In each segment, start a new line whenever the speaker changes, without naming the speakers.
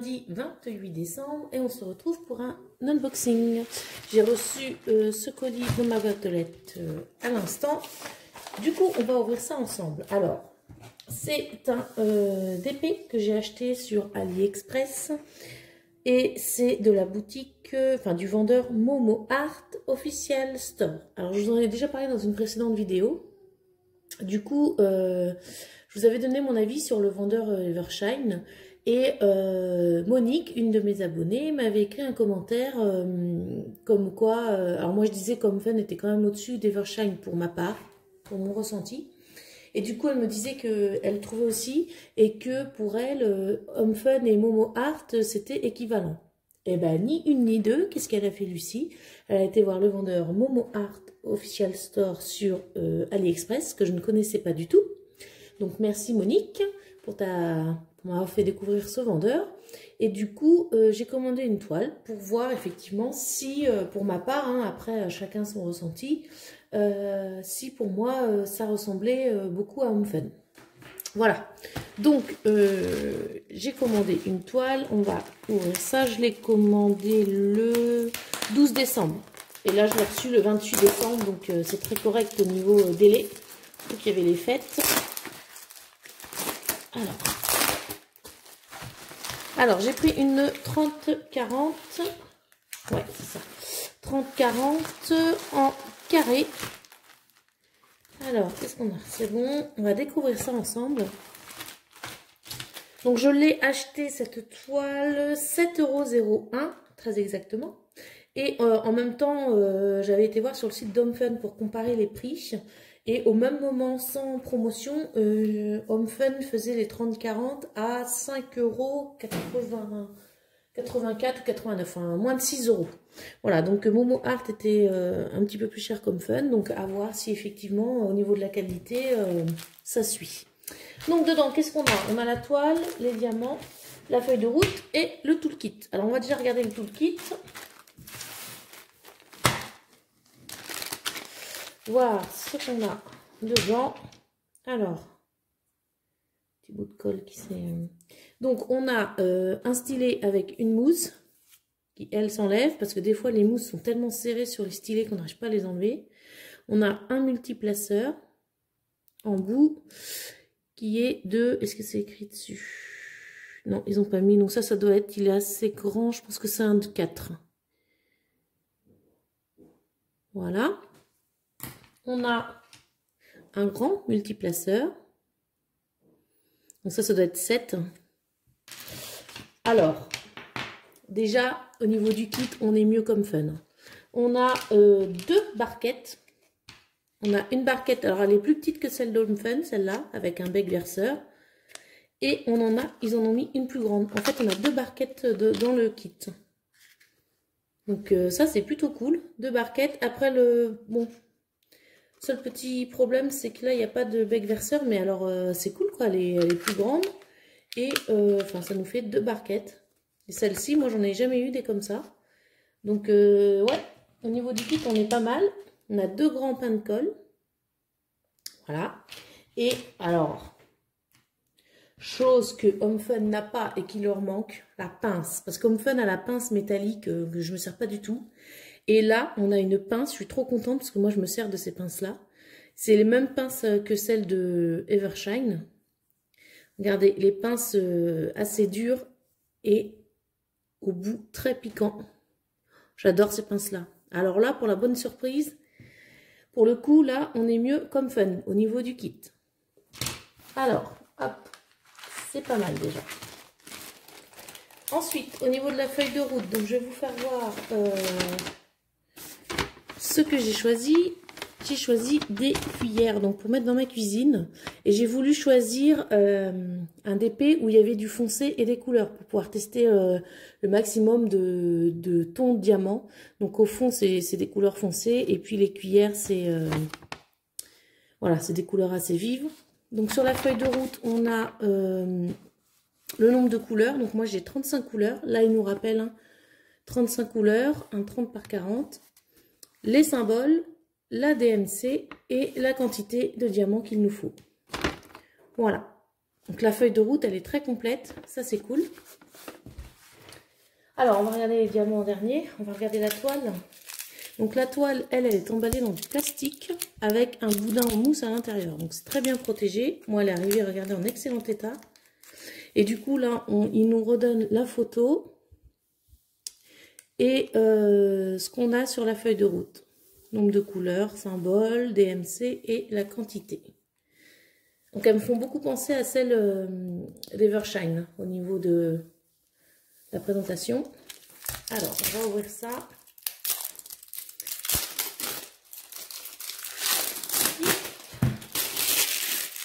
lundi 28 décembre et on se retrouve pour un unboxing. J'ai reçu ce colis dans ma boîte aux lettres à l'instant. Du coup, on va ouvrir ça ensemble. Alors, c'est un DP que j'ai acheté sur AliExpress et c'est de la boutique, du vendeur Momo Art Official Store. Alors, je vous en ai déjà parlé dans une précédente vidéo. Du coup, je vous avais donné mon avis sur le vendeur Evershine et Monique, une de mes abonnées, m'avait écrit un commentaire comme quoi, alors moi je disais qu'Homefun était quand même au-dessus d'Evershine pour ma part, pour mon ressenti. Et du coup, elle me disait qu'elle trouvait aussi et que pour elle, Homefun et Momo Art, c'était équivalent. Eh ben, ni une ni deux. Qu'est-ce qu'elle a fait, Lucie? Elle a été voir le vendeur Momo Art Official Store sur AliExpress, que je ne connaissais pas du tout. Donc, merci Monique pour m'avoir fait découvrir ce vendeur. Et du coup, j'ai commandé une toile pour voir effectivement si, pour ma part, hein, après chacun son ressenti, si pour moi, ça ressemblait beaucoup à Homefun. Voilà, donc j'ai commandé une toile, on va ouvrir ça, je l'ai commandé le 12 décembre. Et là, je l'ai reçu le 28 décembre, donc c'est très correct au niveau délai. Donc il y avait les fêtes. Alors j'ai pris une 30-40, ouais c'est ça, 30-40 en carré. Alors, qu'est-ce qu'on a? C'est bon, on va découvrir ça ensemble. Donc, je l'ai acheté, cette toile, 7,01 €, très exactement. Et en même temps, j'avais été voir sur le site d'Homefun pour comparer les prix. Et au même moment, sans promotion, Homefun faisait les 30-40 à 5,84 € ou 89, enfin moins de 6 €. Voilà, donc Momo Art était un petit peu plus cher qu'Homefun, donc à voir si effectivement au niveau de la qualité ça suit. Donc dedans, qu'est-ce qu'on a? On a la toile, les diamants, la feuille de route et le toolkit. Alors on va déjà regarder le toolkit. Voir ce qu'on a dedans. Alors, petit bout de colle qui s'est... Donc, on a un stylet avec une mousse qui, elle, s'enlève parce que des fois, les mousses sont tellement serrées sur les stylets qu'on n'arrive pas à les enlever. On a un multiplaceur en bout qui est de... Est-ce que c'est écrit dessus? Non, ils n'ont pas mis. Donc, ça doit être... Il est assez grand. Je pense que c'est un de 4. Voilà. On a un grand multiplaceur. Donc, ça doit être 7. Alors, déjà, au niveau du kit, on est mieux qu'Homefun. On a 2 barquettes. On a une barquette, alors elle est plus petite que celle d'Homefun, celle-là, avec un bec verseur. Et ils en ont mis une plus grande. En fait, on a 2 barquettes dans le kit. Donc ça, c'est plutôt cool. 2 barquettes. Après, bon, seul petit problème, c'est que là, il n'y a pas de bec verseur. Mais alors, c'est cool, quoi. Elle est plus grande. Et ça nous fait 2 barquettes. Et celle-ci, moi, j'en ai jamais eu des comme ça. Donc, ouais, au niveau du kit, on est pas mal. On a 2 grands pains de colle. Voilà. Et alors, chose que Homefun n'a pas et qui leur manque, la pince. Parce qu'Homefun a la pince métallique que je ne me sers pas du tout. Et là, on a une pince. Je suis trop contente parce que moi, je me sers de ces pinces-là. C'est les mêmes pinces que celles de Evershine. Regardez, les pinces assez dures et au bout très piquant. J'adore ces pinces-là. Alors là, pour la bonne surprise, pour le coup, là, on est mieux qu'Homefun au niveau du kit. Alors, hop, c'est pas mal déjà. Ensuite, au niveau de la feuille de route, donc je vais vous faire voir ce que j'ai choisi. J'ai choisi des cuillères donc pour mettre dans ma cuisine et j'ai voulu choisir un DP où il y avait du foncé et des couleurs pour pouvoir tester le maximum de tons de diamant. Donc au fond c'est des couleurs foncées et puis les cuillères c'est voilà, c'est des couleurs assez vives. Donc sur la feuille de route on a le nombre de couleurs. Donc moi j'ai 35 couleurs. Là il nous rappelle hein, 35 couleurs, un 30 par 40. Les symboles, la DMC et la quantité de diamants qu'il nous faut. Voilà. Donc la feuille de route, elle est très complète. Ça, c'est cool. Alors, on va regarder les diamants en dernier. On va regarder la toile. Donc, la toile, elle est emballée dans du plastique avec un boudin en mousse à l'intérieur. Donc, c'est très bien protégé. Moi, elle est arrivée, regardez, en excellent état. Et du coup, là, il nous redonne la photo et ce qu'on a sur la feuille de route. Nombre de couleurs, symboles, DMC et la quantité. Donc, elles me font beaucoup penser à celle d'Evershine au niveau de la présentation. Alors, on va ouvrir ça.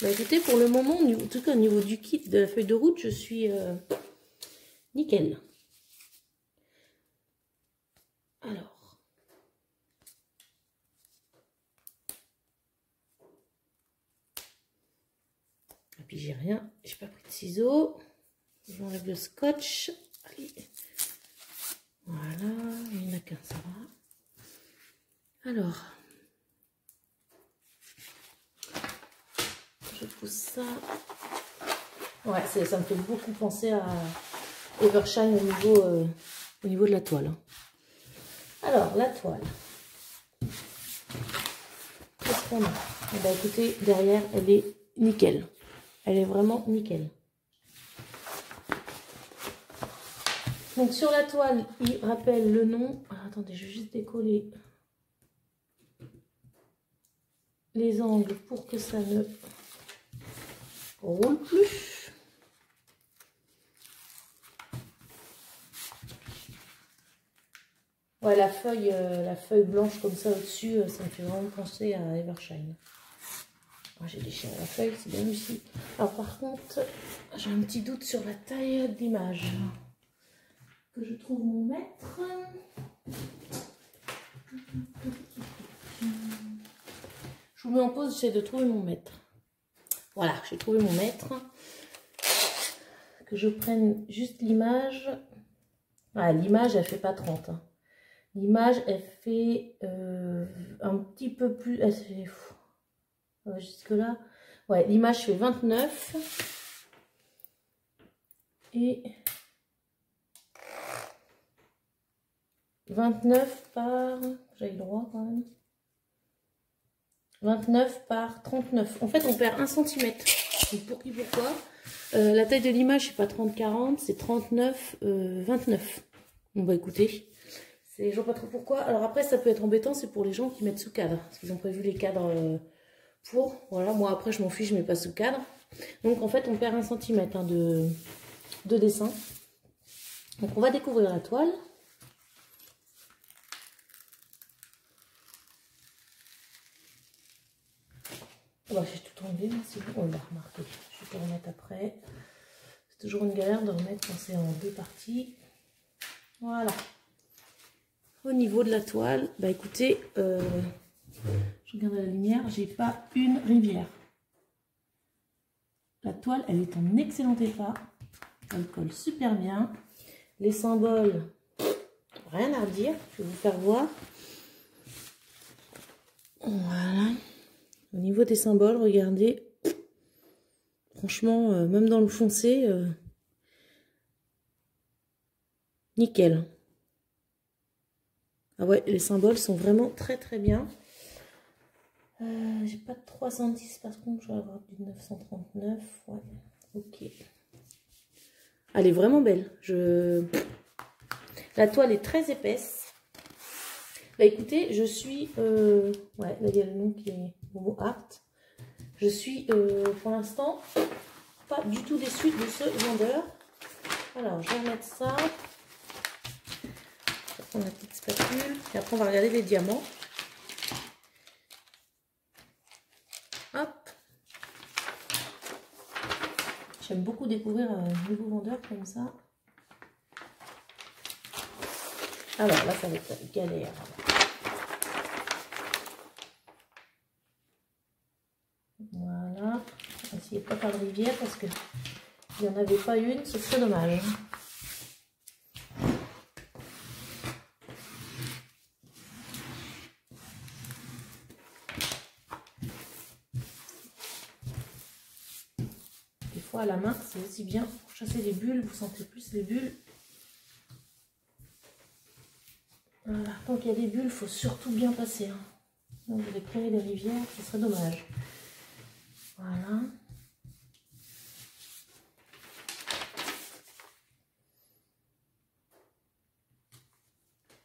Bah, écoutez, pour le moment, en tout cas au niveau du kit de la feuille de route, je suis nickel. Alors. Et puis j'ai rien, j'ai pas pris de ciseaux. J'enlève le scotch. Allez. Voilà, il n'y en a qu'un, ça va. Alors. Je pousse ça. Ouais, ça me fait beaucoup penser à Evershine au niveau de la toile. Alors, la toile. Qu'est-ce qu'on a? Eh bien, écoutez, derrière, elle est nickel. Elle est vraiment nickel. Donc, sur la toile, il rappelle le nom. Alors, attendez, je vais juste décoller les angles pour que ça ne roule plus. Ouais, la feuille blanche comme ça au-dessus, ça me fait vraiment penser à Evershine. Oh, j'ai déchiré la feuille, c'est bien réussi. Alors par contre, j'ai un petit doute sur la taille de l'image. Que je trouve mon mètre. Je vous mets en pause, j'essaie de trouver mon mètre. Voilà, j'ai trouvé mon mètre. Que je prenne juste l'image. Ah, l'image, elle fait pas 30. Hein. L'image, elle fait un petit peu plus... Elle fait... jusque là. Ouais, l'image fait 29. Et 29 par... J'ai le droit quand même. 29 par 39. En fait, on perd 1 cm. Pour qui, pourquoi la taille de l'image, c'est pas 30-40, c'est 39-29. Bon, bah écoutez, je vois pas trop pourquoi. Alors après, ça peut être embêtant, c'est pour les gens qui mettent sous cadre. Parce qu'ils ont prévu les cadres pour. Voilà, moi après, je m'en fiche, je mets pas sous cadre. Donc en fait, on perd 1 cm hein, de dessin. Donc on va découvrir la toile. Oh bah, j'ai tout enlevé, c'est bon, on l'a remarqué. Je vais te remettre après. C'est toujours une galère de remettre quand c'est en 2 parties. Voilà. Au niveau de la toile, bah écoutez, je regarde la lumière, j'ai pas une rivière. La toile, elle est en excellent état. Elle colle super bien. Les symboles, rien à dire. Je vais vous faire voir. Voilà. Au niveau des symboles, regardez. Franchement, même dans le foncé, nickel. Ah ouais, les symboles sont vraiment très très bien. J'ai pas de 310 par contre, je vais avoir du 939. Ouais, ok. Elle est vraiment belle. La toile est très épaisse. Bah écoutez, je suis... ouais, là il y a le nom qui est Momo Art. Je suis pour l'instant pas du tout déçue de ce vendeur. Alors, je vais remettre ça. Je vais prendre la petite spatule. Et après, on va regarder les diamants. Hop. J'aime beaucoup découvrir un nouveau vendeur comme ça. Alors là, ça va être galère. Voilà. Essayez pas par de rivière parce que il n'y en avait pas une, ce serait dommage. Des fois à la main, c'est aussi bien pour chasser les bulles. Vous sentez plus les bulles. Voilà. Tant qu'il y a des bulles, il faut surtout bien passer. Hein. Donc, vous allez créer des rivières, ce serait dommage. Voilà.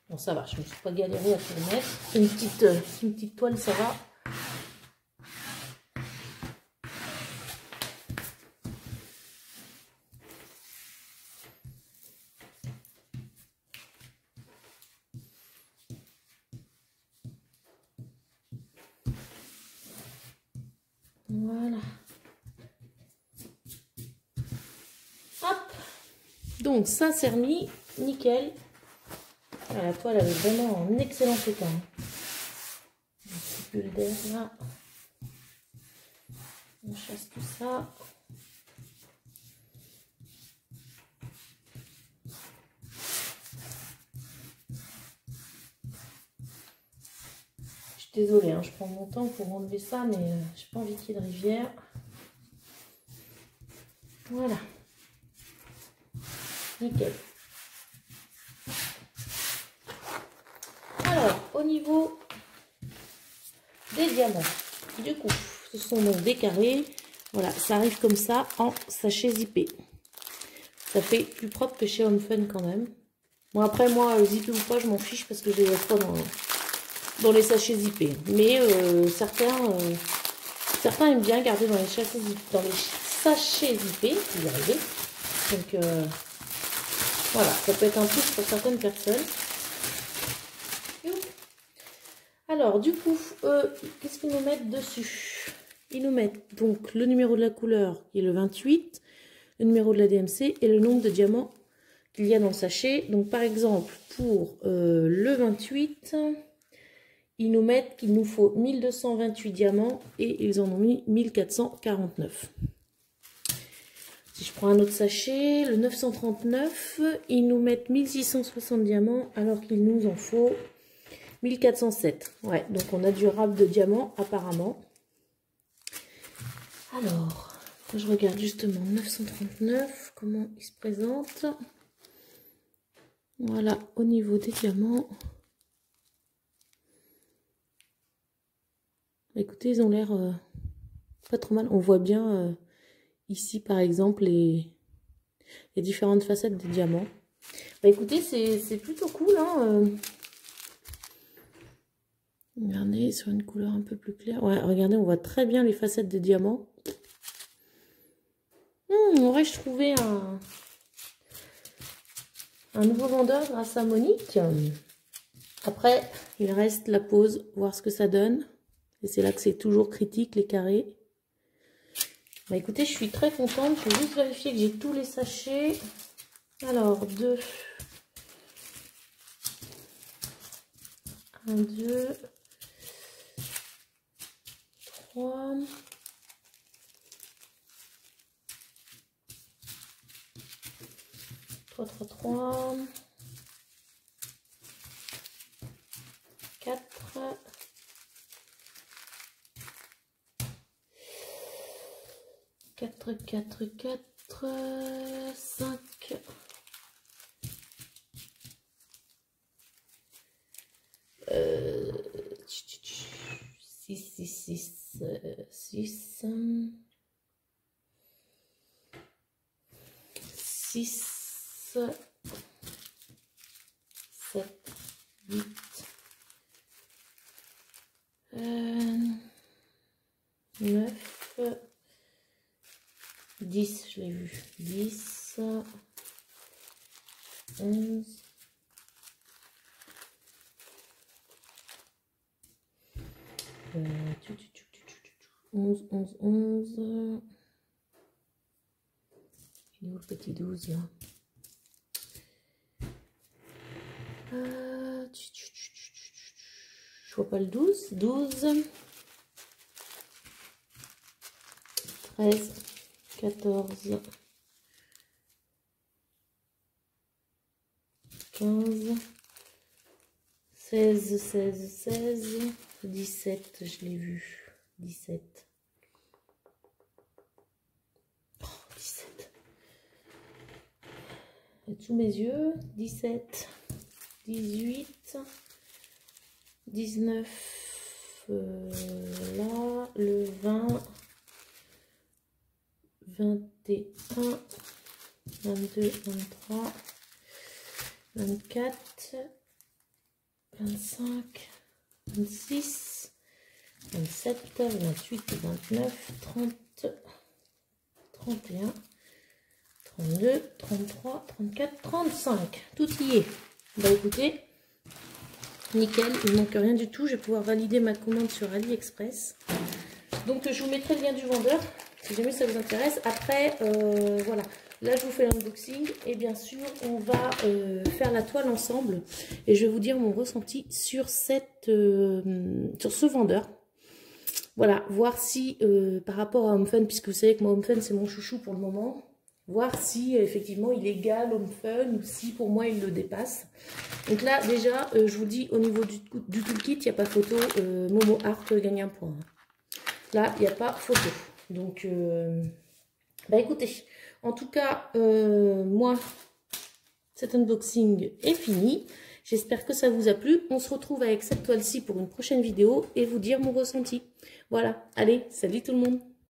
Bon, ça va, je ne me suis pas galéré à tout le mettre. Une petite toile, ça va. Voilà. Hop. Donc, ça, c'est remis. Nickel. Ah, la toile, elle est vraiment en excellent état. Un petit bulle d'air là. On chasse tout ça. Je suis désolée, hein, je prends mon temps pour enlever ça, mais j'ai pas envie qu'il y ait de rivière. Voilà. Nickel. Alors, au niveau des diamants, du coup, ce sont donc des carrés. Voilà, ça arrive comme ça en sachet zippé. Ça fait plus propre que chez Home Fun quand même. Bon, après, moi, zippé ou pas, je m'en fiche parce que je les laisse pas dans les sachets zippés. Mais certains aiment bien garder dans les sachets zippés. Vous y arrivez. Donc, voilà, ça peut être un plus pour certaines personnes. Alors, du coup, qu'est-ce qu'ils nous mettent dessus? Ils nous mettent donc le numéro de la couleur qui est le 28, le numéro de la DMC et le nombre de diamants qu'il y a dans le sachet. Donc, par exemple, pour le 28, ils nous mettent qu'il nous faut 1228 diamants et ils en ont mis 1449. Si je prends un autre sachet, le 939, ils nous mettent 1660 diamants alors qu'il nous en faut 1407. Ouais, donc on a du rab de diamants apparemment. Alors, je regarde justement 939, comment il se présente. Voilà, au niveau des diamants. Écoutez, ils ont l'air pas trop mal. On voit bien ici par exemple les différentes facettes des diamants. Bah, écoutez, c'est plutôt cool. Hein, regardez, sur une couleur un peu plus claire. Ouais, regardez, on voit très bien les facettes des diamants. Aurais-je trouvé un nouveau vendeur grâce à Monique? Après, il reste la pose, voir ce que ça donne. Et c'est là que c'est toujours critique, les carrés. Bah écoutez, je suis très contente. Je vais juste vérifier que j'ai tous les sachets. Alors, 2. 1, 2. 3. 3, 3, 3. 4. 4, 4, 4, 5. 6, 6, 6, 6. 6, 7, 8. 9. 10, je l'ai vu. 10. 11. 11, 11, 11. Il est où le petit 12 là? Je vois pas le 12. 12. 13. 14. 15. 16, 16, 16. 17, je l'ai vu. 17. Oh, 17. Et sous mes yeux, 17. 18, 19, là, le 20, 21, 22, 23, 24, 25, 26, 27, 28, 29, 30, 31, 32, 33, 34, 35. Tout y est. Bah écoutez, nickel, il ne manque rien du tout. Je vais pouvoir valider ma commande sur AliExpress. Donc je vous mettrai le lien du vendeur si jamais ça vous intéresse. Après, voilà. Là, je vous fais l'unboxing et bien sûr, on va faire la toile ensemble. Et je vais vous dire mon ressenti sur, sur ce vendeur. Voilà, voir si par rapport à HomeFun, puisque vous savez que moi HomeFun c'est mon chouchou pour le moment, voir si effectivement il égale HomeFun ou si pour moi il le dépasse. Donc là déjà, je vous dis au niveau du toolkit, il n'y a pas photo, Momo Art gagne un point. Là, il n'y a pas photo. Donc, bah écoutez, en tout cas, moi, cet unboxing est fini. J'espère que ça vous a plu. On se retrouve avec cette toile-ci pour une prochaine vidéo et vous dire mon ressenti. Voilà, allez, salut tout le monde!